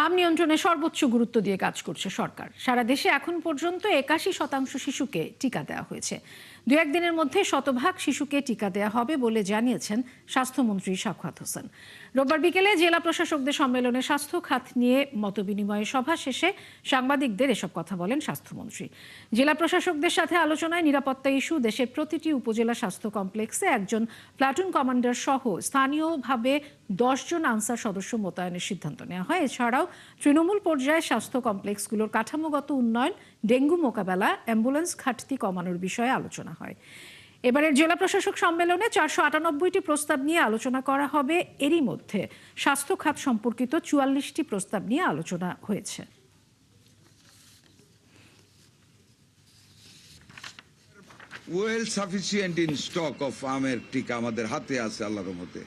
হাম নিয়ন্ত্রণে সর্বোচ্চ গুরুত্ব দিয়ে কাজ করছে সরকার। সারা দেশে এখন পর্যন্ত 81% শিশুকে টিকা দেওয়া হয়েছে। দু একদিনের মধ্যে শতভাগ শিশুকে টিকা দেওয়া হবে বলে জানিয়েছেন স্বাস্থ্যমন্ত্রী সাখাওয়াত হোসেন। রোববার বিকেলে জেলা প্রশাসকদের সম্মেলনে স্বাস্থ্য খাত নিয়ে মতবিনিময় সভা শেষে সাংবাদিকদের এসব কথা বলেন স্বাস্থ্যমন্ত্রী। জেলা প্রশাসকদের সাথে আলোচনায় নিরাপত্তা ইস্যু, দেশের প্রতিটি উপজেলা স্বাস্থ্য কমপ্লেক্সে একজন প্লাটুন কমান্ডার সহ স্থানীয়ভাবে 10 জন আনসার সদস্য মোতায়েনের সিদ্ধান্ত নেওয়া হয়। এছাড়াও তৃণমূল পর্যায়ে স্বাস্থ্য কমপ্লেক্সগুলোর কাঠামোগত উন্নয়ন, ডেঙ্গু মোকাবেলা, অ্যাম্বুলেন্স ঘাটতি কমানোর বিষয়ে আলোচনা হয়। এবারের জেলা প্রশাসক সম্মেলনে 498টি প্রস্তাব নিয়ে আলোচনা করা হবে। এরই মধ্যে স্বাস্থ্য খাত সম্পর্কিত 44টি প্রস্তাব নিয়ে আলোচনা হয়েছে। Well sufficient in stock of আমের টিকা আমাদের হাতে আছে আল্লাহর রহমতে।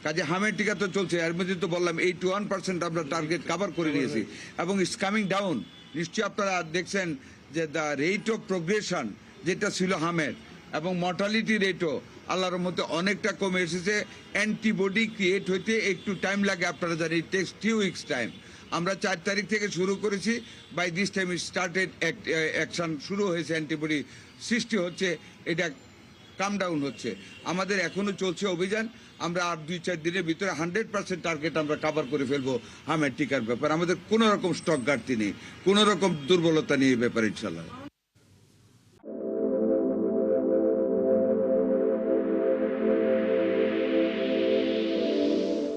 কাজে হামের টিকা তো চলছে, এর মধ্যে তো বললাম 81% আমরা টার্গেট কভার করে নিয়েছি এবং ইটস কামিং ডাউন। নিশ্চয়ই আপনারা দেখছেন যে দ্য রেট অফ প্রোগ্রেশন যেটা ছিল হামের এবং মর্টালিটি রেটও আল্লাহর মধ্যে অনেকটা কমে এসেছে। অ্যান্টিবডি ক্রিয়েট হইতে একটু টাইম লাগে, আপনারা জানেন it takes few weeks time. আমরা 4 তারিখ থেকে শুরু করেছি, by this time started action শুরু হয়েছে, অ্যান্টিবডি সৃষ্টি হচ্ছে, এটা কাম ডাউন হচ্ছে। আমাদের এখনো চলছে অভিযান, আমরা আর 2-4 দিনের ভিতরে 100% টার্গেট আমরা কভার করে ফেলবো হামের টিকার ব্যাপার। আমাদের কোনো রকম স্টক ঘাটতি নেই, কোনো রকম দুর্বলতা নেই এই ব্যাপারে ইনশাল্লাহ।